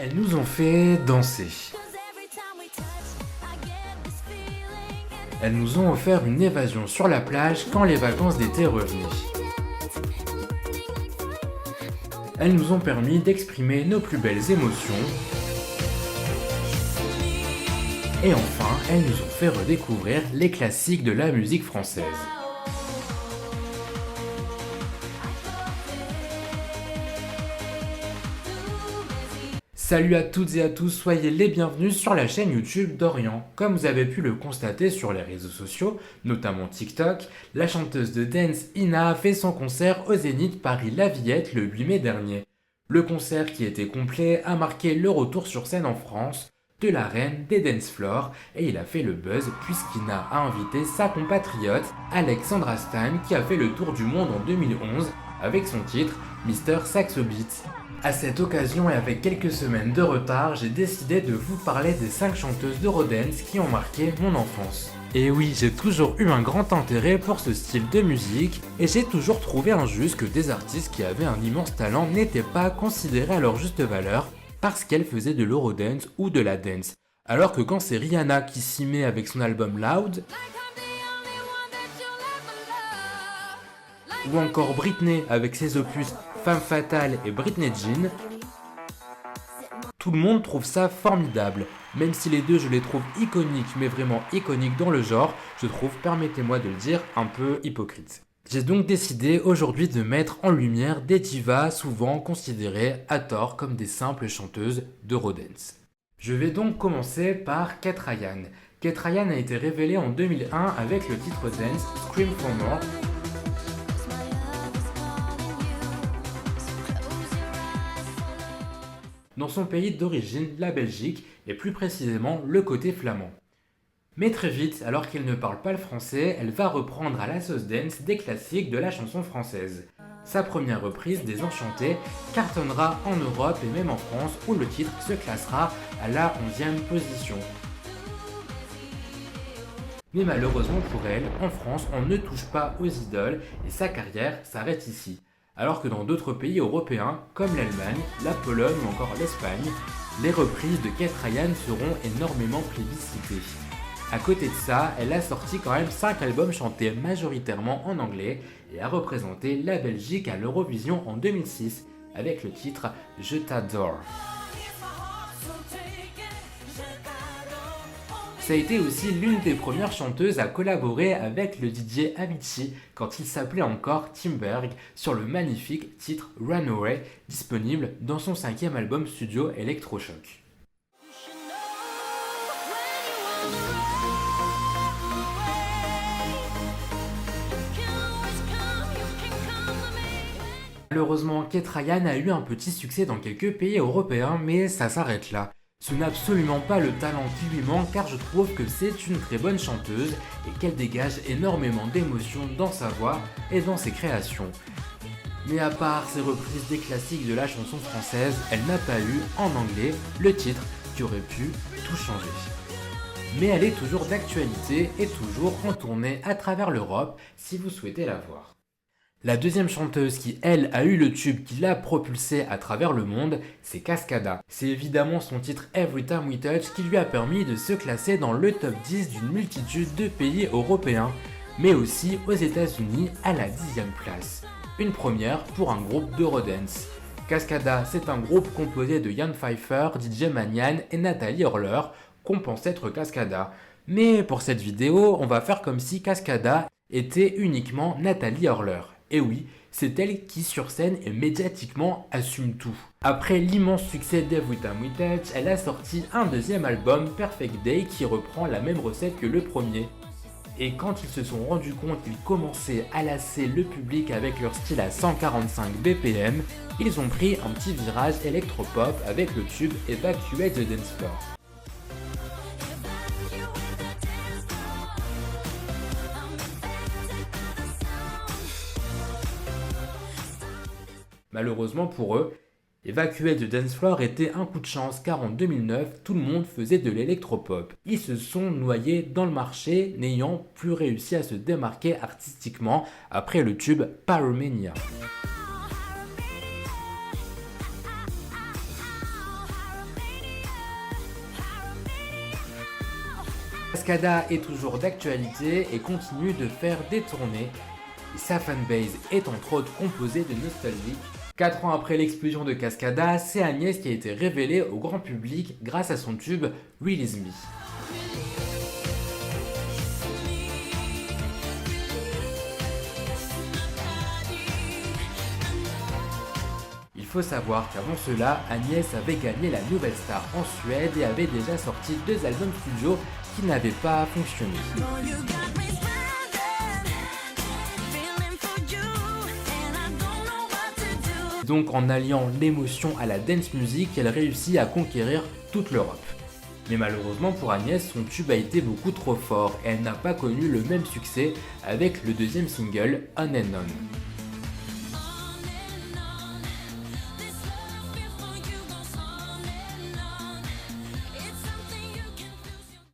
Elles nous ont fait danser. Elles nous ont offert une évasion sur la plage quand les vacances d'été revenaient. Elles nous ont permis d'exprimer nos plus belles émotions. Et enfin, elles nous ont fait redécouvrir les classiques de la musique française. Salut à toutes et à tous, soyez les bienvenus sur la chaîne YouTube d'Orient. Comme vous avez pu le constater sur les réseaux sociaux, notamment TikTok, la chanteuse de dance Ina a fait son concert au Zénith Paris-La Villette le 8 mai dernier. Le concert qui était complet a marqué le retour sur scène en France de la reine des dance floors et il a fait le buzz puisqu'Ina a invité sa compatriote Alexandra Stan qui a fait le tour du monde en 2011 avec son titre Mr Saxo Beat. À cette occasion et avec quelques semaines de retard, j'ai décidé de vous parler des 5 chanteuses d'Eurodance qui ont marqué mon enfance. Et oui, j'ai toujours eu un grand intérêt pour ce style de musique et j'ai toujours trouvé injuste que des artistes qui avaient un immense talent n'étaient pas considérés à leur juste valeur parce qu'elles faisaient de l'Eurodance ou de la dance. Alors que quand c'est Rihanna qui s'y met avec son album Loud, ou encore Britney avec ses opus Femme Fatale et Britney Jean, tout le monde trouve ça formidable. Même si les deux je les trouve iconiques, mais vraiment iconiques dans le genre, je trouve, permettez-moi de le dire, un peu hypocrite. J'ai donc décidé aujourd'hui de mettre en lumière des divas souvent considérées à tort comme des simples chanteuses d'Eurodance. Je vais donc commencer par Kate Ryan. Kate Ryan a été révélée en 2001 avec le titre dance Scream for More. Dans son pays d'origine, la Belgique, et plus précisément le côté flamand. Mais très vite, alors qu'elle ne parle pas le français, elle va reprendre à la sauce dance des classiques de la chanson française. Sa première reprise, Désenchantée, cartonnera en Europe et même en France, où le titre se classera à la 11e position. Mais malheureusement pour elle, en France, on ne touche pas aux idoles et sa carrière s'arrête ici. Alors que dans d'autres pays européens, comme l'Allemagne, la Pologne ou encore l'Espagne, les reprises de Kate Ryan seront énormément plébiscitées. À côté de ça, elle a sorti quand même 5 albums chantés majoritairement en anglais et a représenté la Belgique à l'Eurovision en 2006 avec le titre Je t'adore. Ça a été aussi l'une des premières chanteuses à collaborer avec le DJ Avicii quand il s'appelait encore Timberg sur le magnifique titre Runaway disponible dans son 5e album studio Electrochoc. Malheureusement, Kate Ryan a eu un petit succès dans quelques pays européens, mais ça s'arrête là. Ce n'est absolument pas le talent qui lui manque car je trouve que c'est une très bonne chanteuse et qu'elle dégage énormément d'émotions dans sa voix et dans ses créations. Mais à part ses reprises des classiques de la chanson française, elle n'a pas eu, en anglais, le titre qui aurait pu tout changer. Mais elle est toujours d'actualité et toujours en tournée à travers l'Europe si vous souhaitez la voir. La deuxième chanteuse qui, elle, a eu le tube qui l'a propulsée à travers le monde, c'est Cascada. C'est évidemment son titre Every Time We Touch qui lui a permis de se classer dans le top 10 d'une multitude de pays européens, mais aussi aux États-Unis à la 10e place. Une première pour un groupe d'Eurodance. Cascada, c'est un groupe composé de Jan Pfeiffer, DJ Manian et Nathalie Horler, qu'on pense être Cascada. Mais pour cette vidéo, on va faire comme si Cascada était uniquement Nathalie Horler. Et oui, c'est elle qui sur scène et médiatiquement assume tout. Après l'immense succès d'Every Time We Touch, elle a sorti un deuxième album, Perfect Day, qui reprend la même recette que le premier. Et quand ils se sont rendus compte qu'ils commençaient à lasser le public avec leur style à 145 BPM, ils ont pris un petit virage électropop avec le tube Evacuate the Dance Floor. Malheureusement pour eux, Evacuate the Dance Floor était un coup de chance car en 2009, tout le monde faisait de l'électropop. Ils se sont noyés dans le marché, n'ayant plus réussi à se démarquer artistiquement après le tube Pyromania. Cascada est toujours d'actualité et continue de faire des tournées. Et sa fanbase est entre autres composée de nostalgiques. 4 ans après l'explosion de Cascada, c'est Agnès qui a été révélée au grand public grâce à son tube Release Me. Il faut savoir qu'avant cela, Agnès avait gagné la Nouvelle Star en Suède et avait déjà sorti 2 albums studio qui n'avaient pas fonctionné. Donc en alliant l'émotion à la dance music, elle réussit à conquérir toute l'Europe. Mais malheureusement pour Agnès, son tube a été beaucoup trop fort et elle n'a pas connu le même succès avec le deuxième single, On and On.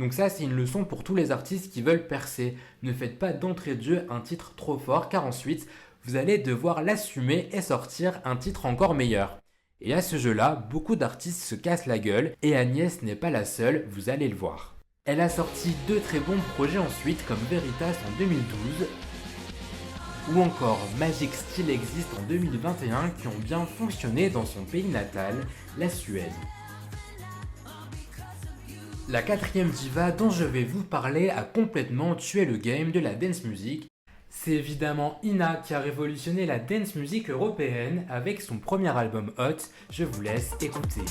Donc ça, c'est une leçon pour tous les artistes qui veulent percer. Ne faites pas d'entrée de jeu un titre trop fort, car ensuite, vous allez devoir l'assumer et sortir un titre encore meilleur. Et à ce jeu-là, beaucoup d'artistes se cassent la gueule, et Agnès n'est pas la seule, vous allez le voir. Elle a sorti 2 très bons projets ensuite, comme Veritas en 2012, ou encore Magic Still Exist en 2021, qui ont bien fonctionné dans son pays natal, la Suède. La 4e diva dont je vais vous parler a complètement tué le game de la dance music. C'est évidemment Ina qui a révolutionné la dance music européenne avec son premier album Hot, je vous laisse écouter.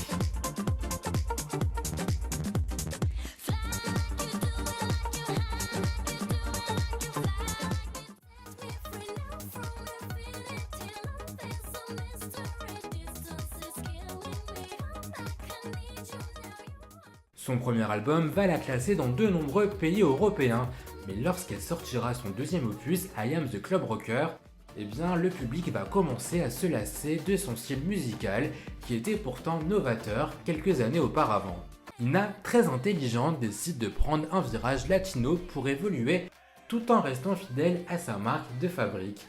Son premier album va la classer dans de nombreux pays européens, mais lorsqu'elle sortira son deuxième opus, I Am the Club Rocker, eh bien le public va commencer à se lasser de son style musical qui était pourtant novateur quelques années auparavant. Ina, très intelligente, décide de prendre un virage latino pour évoluer tout en restant fidèle à sa marque de fabrique.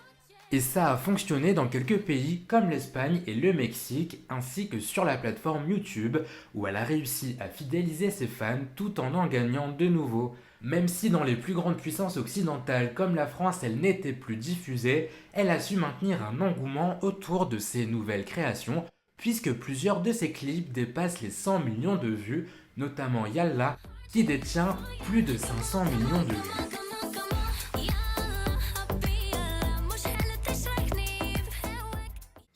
Et ça a fonctionné dans quelques pays comme l'Espagne et le Mexique, ainsi que sur la plateforme YouTube, où elle a réussi à fidéliser ses fans tout en gagnant de nouveaux. Même si dans les plus grandes puissances occidentales comme la France elle n'était plus diffusée, elle a su maintenir un engouement autour de ses nouvelles créations, puisque plusieurs de ses clips dépassent les 100 millions de vues, notamment Yalla, qui détient plus de 500 millions de vues.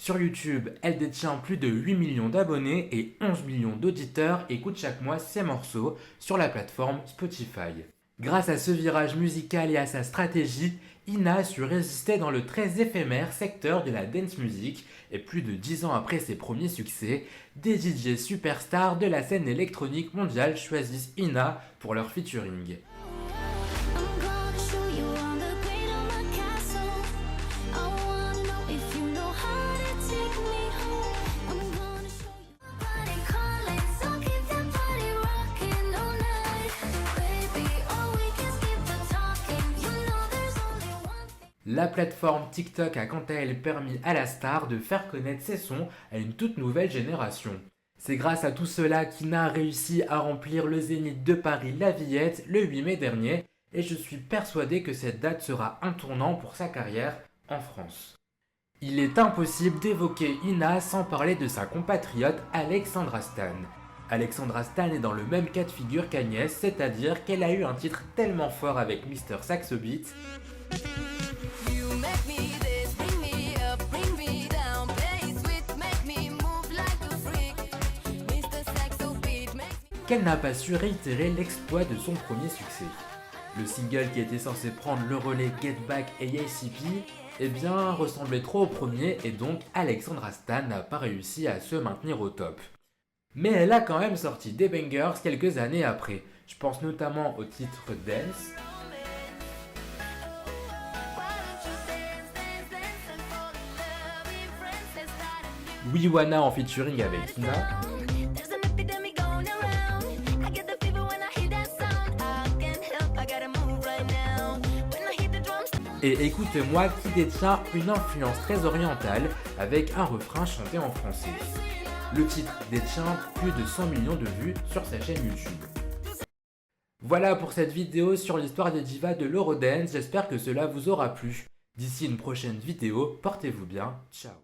Sur YouTube, elle détient plus de 8 millions d'abonnés et 11 millions d'auditeurs écoutent chaque mois ses morceaux sur la plateforme Spotify. Grâce à ce virage musical et à sa stratégie, Ina a su résister dans le très éphémère secteur de la dance music et plus de 10 ans après ses premiers succès, des DJ superstars de la scène électronique mondiale choisissent Ina pour leur featuring. La plateforme TikTok a quant à elle permis à la star de faire connaître ses sons à une toute nouvelle génération. C'est grâce à tout cela qu'Ina a réussi à remplir le Zénith de Paris La Villette le 8 mai dernier et je suis persuadé que cette date sera un tournant pour sa carrière en France. Il est impossible d'évoquer Ina sans parler de sa compatriote Alexandra Stan. Alexandra Stan est dans le même cas de figure qu'Agnès, c'est-à-dire qu'elle a eu un titre tellement fort avec Mr. Saxo Beat qu'elle n'a pas su réitérer l'exploit de son premier succès. Le single qui était censé prendre le relais Get Back et ACP, eh bien ressemblait trop au premier et donc Alexandra Stan n'a pas réussi à se maintenir au top. Mais elle a quand même sorti des bangers quelques années après. Je pense notamment au titre Dance, We Wanna en featuring avec Ina, et Écoutez-moi qui détient une influence très orientale avec un refrain chanté en français. Le titre détient plus de 100 millions de vues sur sa chaîne YouTube. Voilà pour cette vidéo sur l'histoire des divas de l'Eurodance, j'espère que cela vous aura plu. D'ici une prochaine vidéo, portez-vous bien, ciao.